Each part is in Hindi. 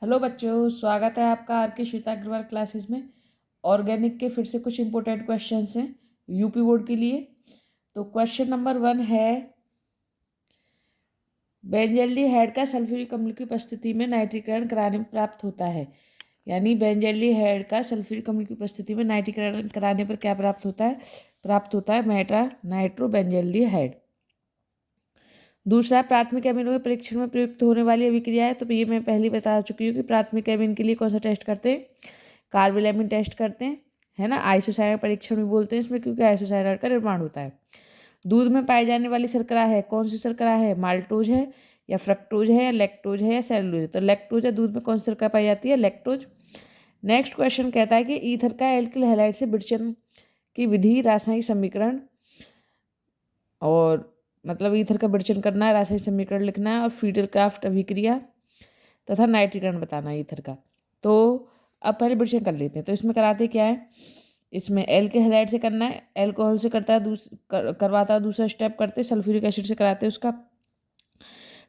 हेलो बच्चों, स्वागत है आपका आर के श्वेता अग्रवाल क्लासेस में। ऑर्गेनिक के फिर से कुछ इंपॉर्टेंट क्वेश्चंस हैं यूपी बोर्ड के लिए। तो क्वेश्चन नंबर 1 है, बेंजल्डिहाइड का सल्फ्यूरिक अम्ल की उपस्थिति में नाइट्रीकरण कराने में प्राप्त होता है। यानी बेंजल्डिहाइड का सल्फ्यूरिक अम्ल की उपस्थिति में नाइट्रीकरण कराने पर क्या प्राप्त होता है मेटा नाइट्रो बेंजल्डिहाइड। दूसरा, प्राथमिक एमिनो के परीक्षण में प्रयुक्त होने वाली अभिक्रिया है। तो ये मैं पहले बता चुकी हूँ कि प्राथमिक एमिन के लिए कौन सा टेस्ट करते हैं, कार्बोलैमिन टेस्ट करते हैं, है ना। आइसोसाइनाइड परीक्षण भी बोलते हैं इसमें, क्योंकि आइसोसाइनाइड का निर्माण होता है। दूध में पाई जाने वाली शर्करा है, कौन सी शर्करा है, माल्टोज है या फ्रक्टोज है या लैक्टोज है या सेलुलोज है। तो लैक्टोज है, दूध में कौन सी शर्करा पाई जाती है, लैक्टोज। नेक्स्ट क्वेश्चन कहता है कि ईथर का एल्किल हैलाइड से विरचन की विधि, रासायनिक समीकरण, और मतलब ईथर का विरचन करना है, रासायनिक समीकरण लिखना है और फीडरक्राफ्ट अभिक्रिया तथा नाइट्रीकरण बताना है ईथर का। तो अब पहले विरचन कर लेते हैं। तो इसमें कराते क्या है, इसमें एल के हैलाइड से करना है, एल्कोहल से करता है, करवाता है दूसरा स्टेप करते, सल्फ्यूरिक एसिड से कराते हैं उसका।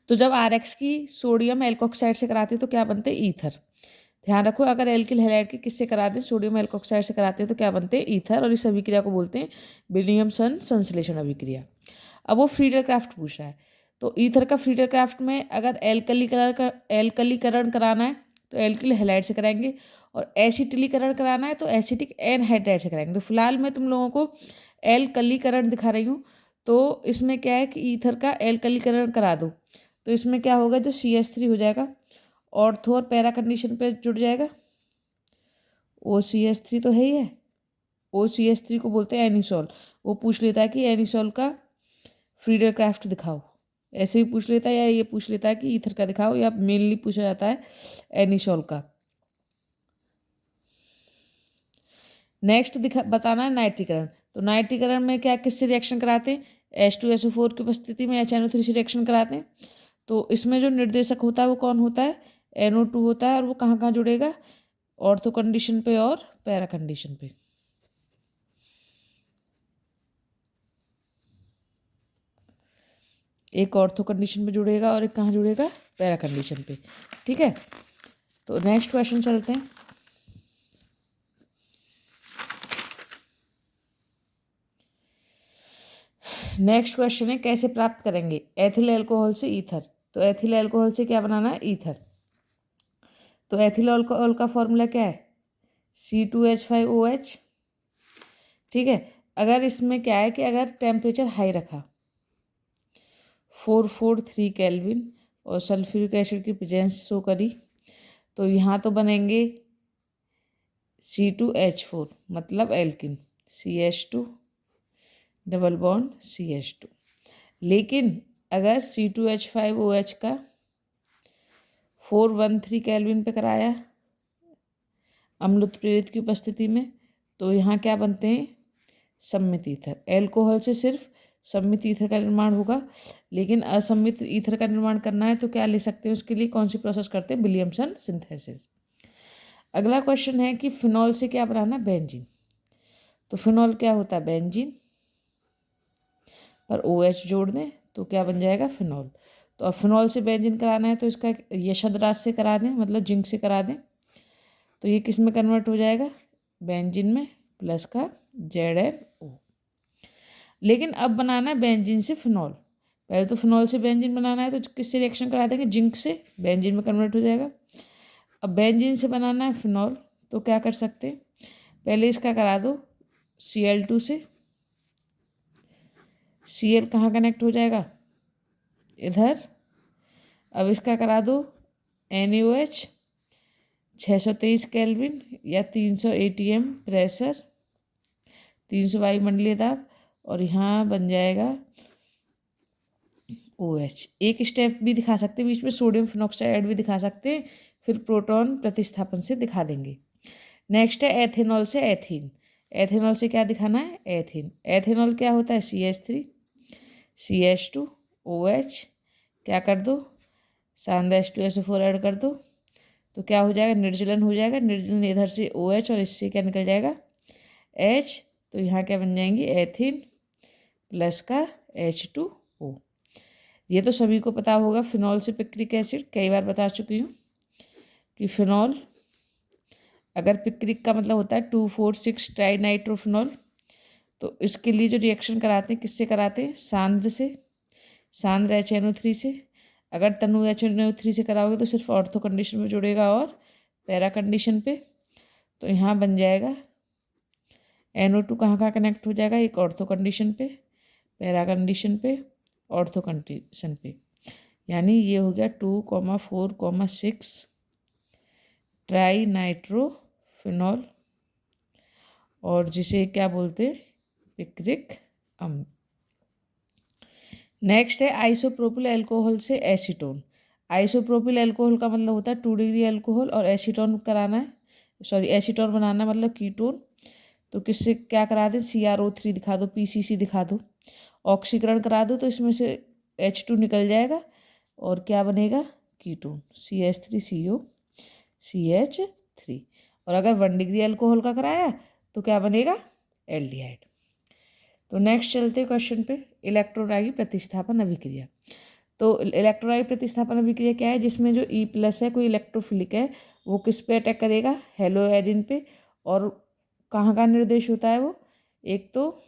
तो जब RX की सोडियम एल्कोक्साइड से कराते हैं तो क्या बनते हैं, ईथर। ध्यान रखो, अगर एल्किल हैलाइड की किससे करा दें, सोडियम एल्कोक्साइड से कराते हैं तो क्या बनते हैं, ईथर। और इस अभिक्रिया को बोलते हैं विलियमसन संश्लेषण अभिक्रिया। अब वो फ्रीडरक्राफ्ट पूछ रहा है। तो ईथर का फ्रीडरक्राफ्ट में अगर एल्कलीकरण कराना है तो एल्किल हैलाइड से कराएंगे, और एसिटिलीकरण कराना है तो एसिटिक एनहाइड्राइड से कराएंगे। तो फिलहाल मैं तुम लोगों को एल्कलीकरण दिखा रही हूँ। तो इसमें क्या है कि ईथर का एल्कलीकरण करा दो तो इसमें क्या होगा, जो CH3 हो जाएगा, ऑर्थो और पैरा कंडीशन पे जुड़ जाएगा। OCH3 तो है ही है, OCH3 को बोलते हैं एनिसोल। वो पूछ लेता है कि एनिसोल का फ्रीडरक्राफ्ट दिखाओ, ऐसे ही पूछ लेता है, या ये पूछ लेता है कि ईथर का दिखाओ, या मेनली पूछा जाता है एनिसोल का। नेक्स्ट बताना है नाइट्रीकरण। तो नाइट्रीकरण में क्या किससे रिएक्शन कराते हैं, H2SO4 की उपस्थिति में HNO3 से रिएक्शन कराते हैं। तो इसमें जो निर्देशक होता है वो कौन होता है, NO2 होता है। और वो कहाँ कहाँ जुड़ेगा, ऑर्थो कंडीशन पे और पैरा कंडीशन पे। एक ऑर्थो कंडीशन पे जुड़ेगा और एक कहाँ जुड़ेगा, पैरा कंडीशन पे। ठीक है, तो नेक्स्ट क्वेश्चन चलते हैं। नेक्स्ट क्वेश्चन है, कैसे प्राप्त करेंगे एथिल अल्कोहल से ईथर। तो एथिल अल्कोहल से क्या बनाना है, ईथर। तो एथिल अल्कोहल का फॉर्मूला क्या है, C2H5OH। ठीक है, अगर इसमें क्या है कि अगर टेम्परेचर हाई रखा 443 केल्विन और सल्फ्यूरिक एसिड की प्रेजेंस शो करी, तो यहाँ तो बनेंगे C2H4 मतलब alkene, CH2 double bond CH2। लेकिन अगर C2H5OH का 413 केल्विन पे कराया अम्ल उत्प्रेरित की उपस्थिति में, तो यहाँ क्या बनते हैं, सम्मित ईथर। एल्कोहल से सिर्फ सम्मित ईथर का निर्माण होगा, लेकिन असम्मित ईथर का निर्माण करना है तो क्या ले सकते हैं, उसके लिए कौन सी प्रोसेस करते हैं, विलियमसन सिंथेसिस। अगला क्वेश्चन है कि फिनॉल से क्या बनाना, बेंजीन। तो फिनॉल क्या होता है, बेंजीन पर OH जोड़ दें तो क्या बन जाएगा, फिनॉल। तो अब फिनॉल से बेंजीन कराना है तो इसका यशोधराज से करा दें, मतलब जिंक से करा दें। तो ये किस में कन्वर्ट हो जाएगा, बेंजीन में, प्लस का ZnO। लेकिन अब बनाना है बेंजीन से फिनॉल। पहले तो फिनॉल से बेंजीन बनाना है तो किससे रिएक्शन करा देंगे, जिंक से, बेंजीन में कन्वर्ट हो जाएगा। अब बेंजीन से बनाना है फिनॉल तो क्या कर सकते हैं, पहले इसका करा दो Cl2 से, Cl कहाँ कनेक्ट हो जाएगा, इधर। अब इसका करा दो NaOH 623 केल्विन या 300 ATM प्रेशर, 300 वायुमंडलीय दाब, और यहाँ बन जाएगा OH। एक स्टेप भी दिखा सकते हैं बीच में, सोडियम फिनॉक्साइड भी दिखा सकते हैं, फिर प्रोटॉन प्रतिस्थापन से दिखा देंगे। नेक्स्ट है एथेनॉल से एथीन। एथेनॉल से क्या दिखाना है, एथीन। एथेनॉल क्या होता है, CH3 CH2 OH, क्या कर दो, शानदार H2SO4 ऐड कर दो तो क्या हो जाएगा, निर्जलन हो जाएगा। निर्जलन इधर से OH और इससे क्या निकल जाएगा, H। तो यहाँ क्या बन जाएंगी, एथीन प्लस का H2O। ये तो सभी को पता होगा, फिनॉल से पिक्रिक एसिड कई बार बता चुकी हूँ। कि फिनॉल, अगर पिक्रिक का मतलब होता है 2,4,6 ट्राई नाइट्रोफिनॉल, तो इसके लिए जो रिएक्शन कराते हैं किससे कराते हैं, सांद्र से, सांद्र HNO3 से। अगर तनु HNO3 से कराओगे तो सिर्फ ऑर्थो कंडीशन में जुड़ेगा और पैरा कंडीशन पे। तो यहाँ बन जाएगा NO2 कहाँ कहाँ कनेक्ट हो जाएगा, एक ऑर्थो कंडीशन पे, पैरा कंडीशन पे, ऑर्थो कंडीशन पे। यानी ये हो गया 2,4,6 ट्राई नाइट्रोफिनॉल, और जिसे क्या बोलते हैं, पिक्रिक अम्ल। नेक्स्ट है आइसोप्रोपिल अल्कोहल से एसीटोन। आइसोप्रोपिल अल्कोहल का मतलब होता है 2 डिग्री अल्कोहल, और एसीटोन कराना है, सॉरी एसीटोन बनाना है मतलब कीटोन। तो किससे क्या करा दें, CrO3 दिखा दो, PCC दिखा दो, ऑक्सीकरण करा दो, तो इसमें से H2 निकल जाएगा और क्या बनेगा, कीटोन CH3CO CH3। और अगर 1 डिग्री अल्कोहल का कराया तो क्या बनेगा, एल्डिहाइड। तो नेक्स्ट चलते क्वेश्चन पे, इलेक्ट्रोरागी प्रतिस्थापन अभिक्रिया। तो इलेक्ट्रोरागी प्रतिस्थापन अभिक्रिया क्या है, जिसमें जो E+ है, कोई इलेक्ट्रोफिलिक है, वो किस पे अटैक करेगा, हेलोएरिन पे। और कहाँ का निर्देश होता है वो, एक तो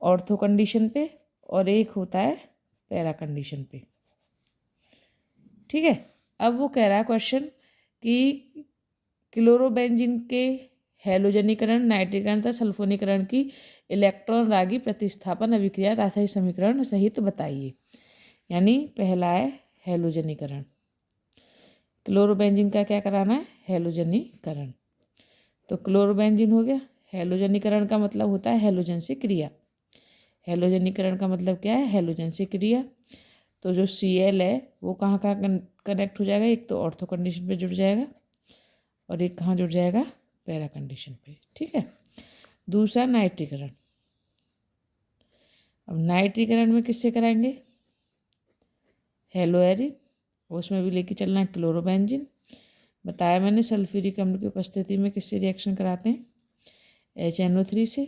ऑर्थो कंडीशन पे और एक होता है पैरा कंडीशन पे। ठीक है, अब वो कह रहा है क्वेश्चन कि क्लोरोबेंजीन के हैलोजनीकरण, नाइट्रीकरण तथा सल्फोनीकरण की इलेक्ट्रॉन रागी प्रतिस्थापन अभिक्रिया रासायनिक समीकरण सहित बताइए। यानी पहला है हैलोजनीकरण, क्लोरोबेंजीन का क्या कराना है, हैलोजनीकरण। तो क्लोरोबेंजीन हो गया, हैलोजनीकरण का मतलब होता है हैलोजन से क्रिया। हैलोजनीकरण का मतलब क्या है, हैलोजन से क्रिया। तो जो Cl है वो कहाँ कहाँ कनेक्ट हो जाएगा, एक तो ऑर्थो कंडीशन पे जुड़ जाएगा और एक कहाँ जुड़ जाएगा, पैरा कंडीशन पे। ठीक है, दूसरा नाइट्रीकरण। अब नाइट्रीकरण में किससे कराएंगे, हेलोएरिन, उसमें भी लेके चलना है क्लोरोबेंजीन। बताया मैंने सल्फ्यूरिक अम्ल की उपस्थिति में किससे रिएक्शन कराते हैं, HNO3 से।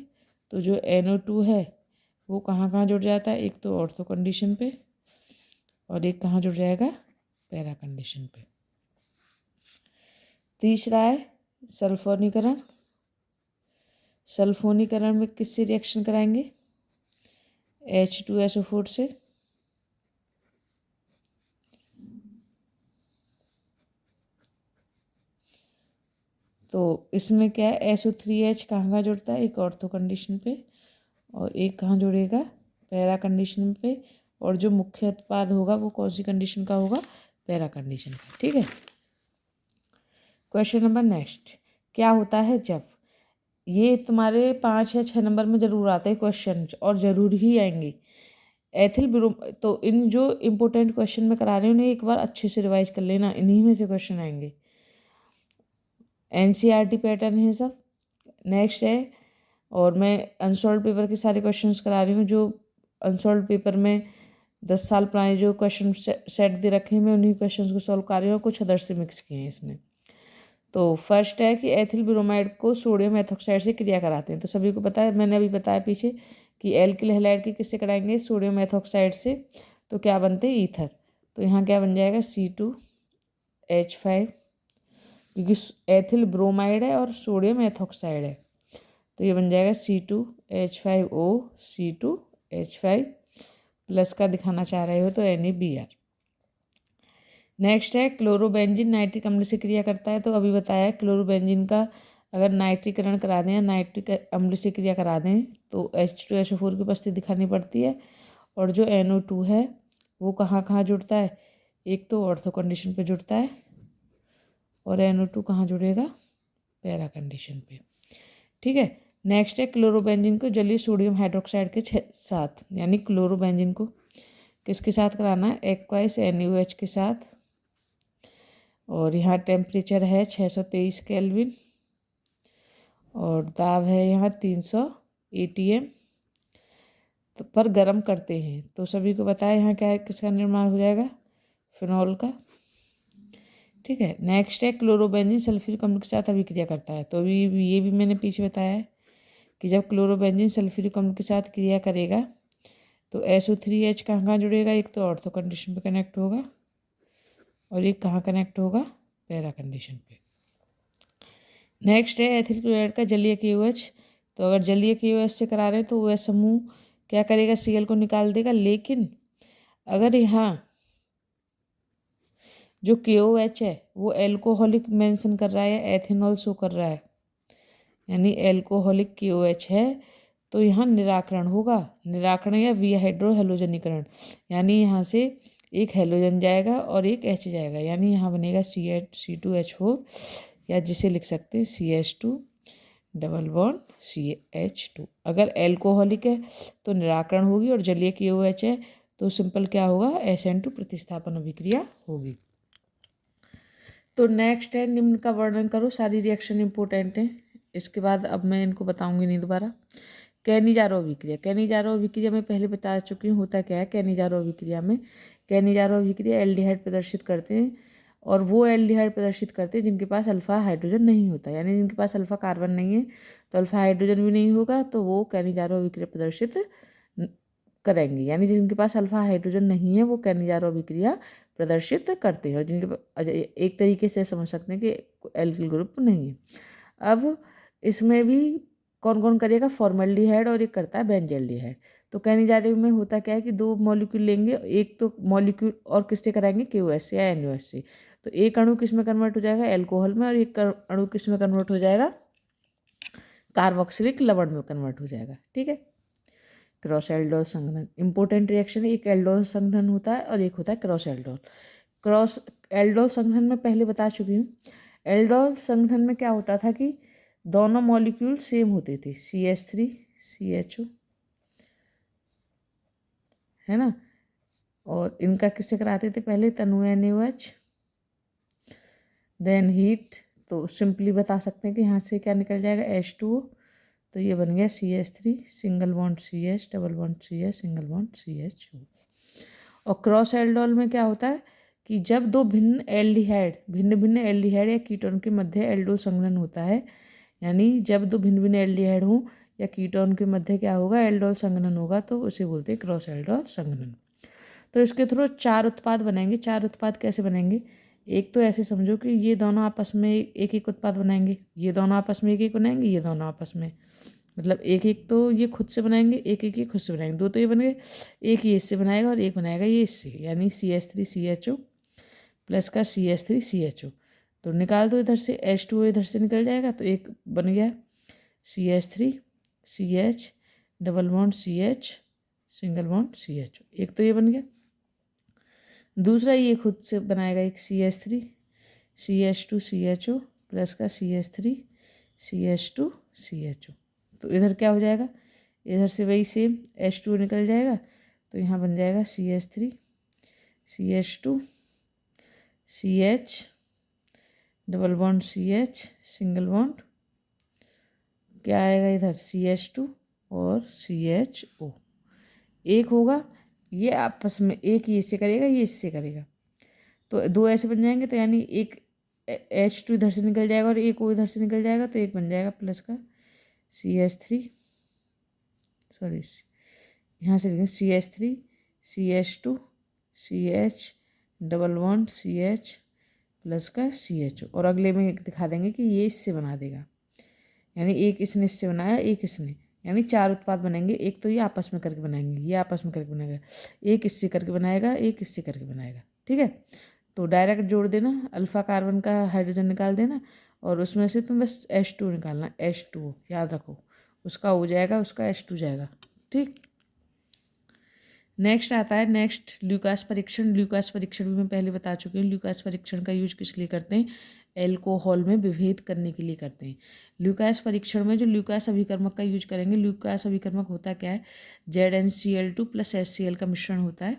तो जो NO2 है वो कहाँ कहाँ जुड़ जाता है, एक तो ऑर्थो कंडीशन पे और एक कहाँ जुड़ जाएगा, पैरा कंडीशन पे। तीसरा है सल्फोनीकरण। सल्फोनीकरण में किससे रिएक्शन कराएंगे, H2SO4 से। तो इसमें क्या है, SO3H कहाँ कहाँ जुड़ता है, एक ऑर्थो कंडीशन पे और एक कहाँ जुड़ेगा, पैरा कंडीशन पे। और जो मुख्य उत्पाद होगा वो कौन सी कंडीशन का होगा, पैरा कंडीशन का। ठीक है, क्वेश्चन नंबर नेक्स्ट, क्या होता है जब, ये तुम्हारे 5 या 6 नंबर में जरूर आते हैं क्वेश्चन और जरूर ही आएंगे। एथिल ब्रोम, तो इन जो इम्पोर्टेंट क्वेश्चन में करा रहे हैं उन्हें एक बार अच्छे से रिवाइज कर लेना, इन्हीं में से क्वेश्चन आएंगे। NCERT पैटर्न है सब। नेक्स्ट है, और मैं अनसॉल्व पेपर के सारे क्वेश्चंस करा रही हूँ, जो अनसॉल्व पेपर में 10 साल पुराने जो क्वेश्चन सेट दे रखे हैं, मैं उन्हीं क्वेश्चंस को सॉल्व कर रही हूँ और कुछ अदर से मिक्स किए हैं इसमें। तो फर्स्ट है कि एथिल ब्रोमाइड को सोडियम एथॉक्साइड से क्रिया कराते हैं। तो सभी को पता है, मैंने अभी बताया पीछे कि एल्किल हैलाइड की किससे कराएंगे, सोडियम एथॉक्साइड से। तो क्या बनते हैं, ईथर। तो यहाँ क्या बन जाएगा, C2H5, क्योंकि एथिल ब्रोमाइड है और सोडियम एथॉक्साइड है, तो ये बन जाएगा C2H5O C2H5 प्लस का दिखाना चाह रहे हो तो NaBr। नेक्स्ट है क्लोरोबेंजीन नाइट्रिक अम्ल से क्रिया करता है। तो अभी बताया क्लोरोबेंजीन का अगर नाइट्रीकरण करा दें या नाइट्रिक अम्ल से क्रिया करा दें तो H2SO4 की उपस्थिति दिखानी पड़ती है। और जो NO2 है वो कहाँ कहाँ जुड़ता है, एक तो ऑर्थो कंडीशन पे जुड़ता है और NO2 कहाँ जुड़ेगा, पैरा कंडीशन पे। ठीक है, नेक्स्ट है क्लोरोबेंजीन को जलीय सोडियम हाइड्रोक्साइड के साथ, यानी क्लोरोबेंजीन को किसके साथ कराना है, एक्वाइस NaOH के साथ। और यहाँ टेम्परेचर है 623 केल्विन और दाब है यहाँ 300 ATM तो पर गर्म करते हैं। तो सभी को बताया यहाँ क्या है, किसका निर्माण हो जाएगा, फिनॉल का। ठीक है, नेक्स्ट है क्लोरोबेंजीन सल्फ्यूरिक अम्ल के साथ अभिक्रिया करता है। तो ये भी मैंने पीछे बताया है कि जब क्लोरोबेंजीन सल्फ्यूरिक अम्ल के साथ क्रिया करेगा तो SO3H कहाँ कहाँ जुड़ेगा, एक तो ऑर्थो कंडीशन पे कनेक्ट होगा और ये कहाँ कनेक्ट होगा, पैरा कंडीशन पे। नेक्स्ट है एथिल क्लोराइड का जलीय KOH। तो अगर जलीय KOH से करा रहे हैं तो वह समूह क्या करेगा, Cl को निकाल देगा। लेकिन अगर यहाँ जो KOH है वो एल्कोहलिक मेंशन कर रहा है या एथेनॉल शो कर रहा है, यानी एल्कोहलिक KOH है, तो यहाँ निराकरण होगा। निराकरण या विहाइड्रो हेलोजनीकरण, यानी यहाँ से एक हेलोजन जाएगा और एक H जाएगा, यानी यहाँ बनेगा C2H4, या जिसे लिख सकते हैं CH2 डबल बॉन्ड CH2। अगर एल्कोहलिक है तो निराकरण होगी, और जलीय KOH है तो सिंपल क्या होगा, SN2 प्रतिस्थापन अभिक्रिया होगी। तो नेक्स्ट है निम्न का वर्णन करो। सारी रिएक्शन इंपॉर्टेंट है, इसके बाद अब मैं इनको बताऊंगी नहीं दोबारा। कैनिजारो अभिक्रिया। कैनिजारो अभिक्रिया में पहले बता चुकी हूँ होता क्या है। कैनिजारो अभिक्रिया में कैनिजारो अभिक्रिया एल्डिहाइड प्रदर्शित करते हैं, और वो एल्डिहाइड प्रदर्शित करते हैं जिनके पास अल्फा हाइड्रोजन नहीं होता, यानी जिनके पास अल्फा कार्बन नहीं है तो अल्फा हाइड्रोजन भी नहीं होगा, तो वो कैनिजारो अभिक्रिया प्रदर्शित करेंगे। यानी जिनके पास अल्फा हाइड्रोजन नहीं है वो कैनिजारो अभिक्रिया प्रदर्शित करते हैं, और जिनके एक तरीके से समझ सकते हैं कि एल्किल ग्रुप नहीं है। अब इसमें भी कौन कौन करेगा, फॉर्मल्डिहाइड और एक करता है बेंजल्डिहाइड। तो कैनिजारो में होता क्या है कि दो मॉलिक्यूल लेंगे, एक तो मॉलिक्यूल और किससे कराएंगे, KOH से या NOH से। तो एक अणु किस में कन्वर्ट हो जाएगा, एल्कोहल में, और एक अणु किस में कन्वर्ट हो जाएगा, कार्बोक्सिलिक लवण में कन्वर्ट हो जाएगा। ठीक है। क्रॉस एल्डोल संघनन इंपॉर्टेंट रिएक्शन है। एक एल्डोल संघनन होता है और एक होता है क्रॉस एल्डोल। क्रॉस एल्डोल संघनन में पहले बता चुकी हूँ। एल्डोल संघनन में क्या होता था कि दोनों मॉलिक्यूल सेम होते थे, CH3 CHO, है ना। और इनका किससे कराते थे, पहले तनु NaOH, देन हीट। तो सिंपली बता सकते हैं कि यहाँ से क्या निकल जाएगा, H2O। तो ये बन गया CH3 single bond CH double bond CH single bond CHO। और क्रॉस एल्डोल में क्या होता है कि जब दो भिन्न भिन्न एल्डिहाइड या कीटोन के मध्य एल्डोल संघनन होता है, यानी जब दो भिन्न भिन्न एल्डिहाइड हों या कीटोन के मध्य क्या होगा, एल्डोल संघनन होगा, तो उसे बोलते हैं क्रॉस एल्डोल संघनन। तो इसके थ्रू 4 उत्पाद बनेंगे। 4 उत्पाद कैसे बनेंगे, एक तो ऐसे समझो कि ये दोनों आपस में एक एक उत्पाद बनाएंगे, ये दोनों आपस में एक एक बनाएंगे, ये दोनों आपस में, मतलब एक एक तो ये खुद से बनाएंगे, एक एक ये खुद से बनाएंगे, दो तो ये बन गए, एक ये इससे बनाएगा और एक बनाएगा ये इससे, यानी CH3 CHO प्लस का CH3 CHO। तो निकाल दो इधर से, H2O इधर से निकल जाएगा, तो एक बन गया CH3 CH double bond CH single bond CHO, एक तो ये बन गया। दूसरा ये खुद से बनाएगा एक CH3 CH2 CHO प्लस का CH3 CH2 CHO। तो इधर क्या हो जाएगा, इधर से वही सेम H2 निकल जाएगा, तो यहाँ बन जाएगा CH3 CH2 CH double bond CH single bond, क्या आएगा इधर CH2 और CHO। एक होगा, ये आपस में एक ये इससे करेगा, ये इससे करेगा, तो दो ऐसे बन जाएंगे, तो यानी एक H2 इधर से निकल जाएगा और एक O इधर से निकल जाएगा, तो एक बन जाएगा प्लस का CH3, सॉरी यहाँ से लिखेंगे CH3 CH2 CH double bond CH plus का CHO। और अगले में दिखा देंगे कि ये इससे बना देगा, यानी एक इसने इससे बनाया, एक इसने, यानी 4 उत्पाद बनेंगे। एक तो ये आपस में करके बनाएंगे, ये आपस में करके बनाएगा, एक इससे करके बनाएगा, एक इससे करके बनाएगा। ठीक है। तो डायरेक्ट जोड़ देना, अल्फा कार्बन का हाइड्रोजन निकाल देना, और उसमें से तुम बस H2 निकालना, H2O याद रखो, उसका हो जाएगा, उसका H2 जाएगा। ठीक। नेक्स्ट आता है ल्यूकास परीक्षण। ल्यूकास परीक्षण भी मैं पहले बता चुकी हूँ। ल्यूकास परीक्षण का यूज किस लिए करते हैं, एल्कोहल में विभेद करने के लिए करते हैं। ल्यूकास परीक्षण में जो ल्यूकास अभिकर्मक का यूज करेंगे, ल्यूकास अभिकर्मक होता क्या है, ZnCl2 प्लस HCl का मिश्रण होता है।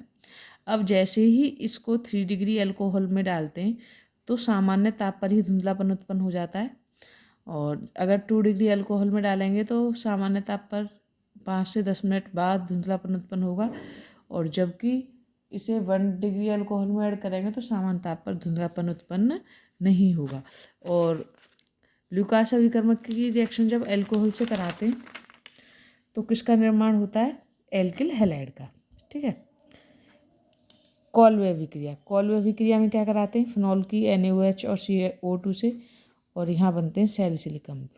अब जैसे ही इसको 3 डिग्री अल्कोहल में डालते हैं तो सामान्य ताप पर ही धुंधलापन उत्पन्न हो जाता है, और अगर 2 डिग्री अल्कोहल में डालेंगे तो सामान्य ताप पर 5 से 10 मिनट बाद धुंधलापन उत्पन्न होगा, और जबकि इसे 1 डिग्री अल्कोहल में ऐड करेंगे तो सामान्य ताप पर धुंधलापन उत्पन्न नहीं होगा। और ल्यूकास अभिकर्मक की रिएक्शन जब अल्कोहल से कराते हैं तो किसका निर्माण होता है, एल्किल हैलाइड का। ठीक है। कॉलवे अभिक्रिया, कॉलवे अभिक्रिया में क्या कराते हैं, फिनॉल की NaOH और CO2 से, और यहाँ बनते हैं सैलिसिलिक अम्ल।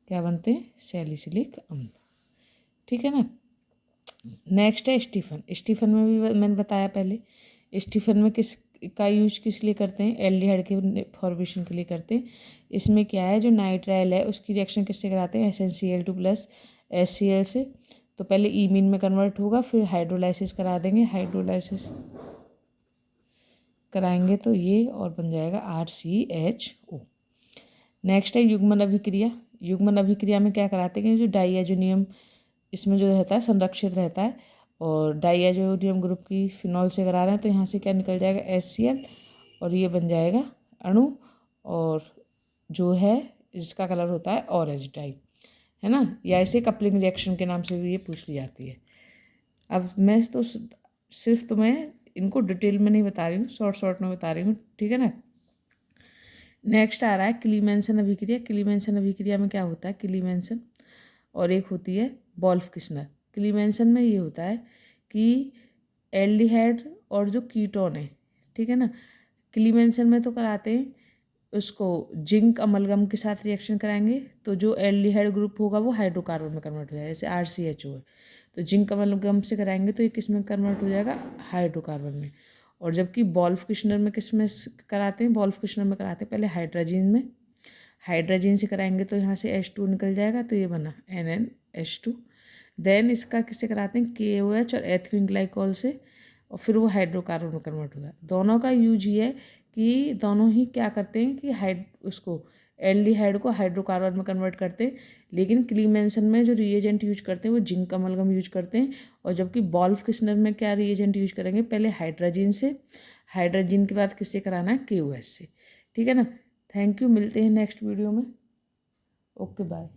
क्या बनते हैं, सैलिसिलिक अम्ल। ठीक है ना। नेक्स्ट है स्टीफन। स्टीफन में भी मैंने बताया पहले, स्टीफन में किस का यूज किस लिए करते हैं, एल्डिहाइड के फॉर्मेशन के लिए करते हैं। इसमें क्या है, जो नाइट्राइल है उसकी रिएक्शन किससे कराते हैं, SnCl2 प्लस HCl से। तो पहले ईमीन में कन्वर्ट होगा, फिर हाइड्रोलाइसिस करा देंगे, हाइड्रोलाइसिस कराएंगे तो ये और बन जाएगा RCHO। नेक्स्ट है युग्मन अभिक्रिया। युग्मन अभिक्रिया में क्या कराते हैं, जो डाइएजोनियम इसमें जो रहता है संरक्षित रहता है, और डाइएजोनियम ग्रुप की फिनॉल से करा रहे हैं, तो यहाँ से क्या निकल जाएगा, HCl, और ये बन जाएगा अणु, और जो है इसका कलर होता है ऑरेंज डाई, है ना। या इसे कपलिंग रिएक्शन के नाम से भी ये पूछ ली जाती है। अब मैं तो सिर्फ तुम्हें इनको डिटेल में नहीं बता रही हूँ, शॉर्ट में बता रही हूँ, ठीक है ना। नेक्स्ट आ रहा है क्लीमेंसन अभिक्रिया। क्लीमेंसन अभिक्रिया में क्या होता है, क्लीमेंसन और एक होती है वोल्फ-किशनर। क्लीमेंसन में ये होता है कि एल्डिहाइड और जो कीटोन है, ठीक है ना, क्लीमेंसन में तो कराते हैं उसको जिंक अमलगम के साथ रिएक्शन कराएंगे, तो जो एल्डिहाइड ग्रुप होगा वो हाइड्रोकार्बन में कन्वर्ट हो जाएगा, जैसे RCHO है, तो जिंक अमलगम से कराएंगे तो ये किस में कन्वर्ट हो जाएगा, हाइड्रोकार्बन में। और जबकि वोल्फ-किशनर में किस में कराते हैं, वोल्फ-किशनर में कराते हैं पहले हाइड्रोजन में, हाइड्रोजन से कराएंगे तो यहाँ से H2 निकल जाएगा, तो ये बना NnH2। देन इसका किससे कराते हैं, KOH और एथिलीन ग्लाइकॉल से, और फिर वो हाइड्रोकार्बन में कन्वर्ट होगा। दोनों का यूज ये है कि दोनों ही क्या करते हैं कि उसको एल्डिहाइड को हाइड्रोकार्बन में कन्वर्ट करते हैं, लेकिन क्लीमेंसन में जो रिएजेंट यूज करते हैं वो जिंक अमलगम यूज करते हैं, और जबकि वोल्फ-किशनर में क्या रिएजेंट यूज करेंगे, पहले हाइड्रोजन से, हाइड्रोजन के बाद किससे कराना है, KOH से। ठीक है ना। थैंक यू, मिलते हैं नेक्स्ट वीडियो में। Okay bye.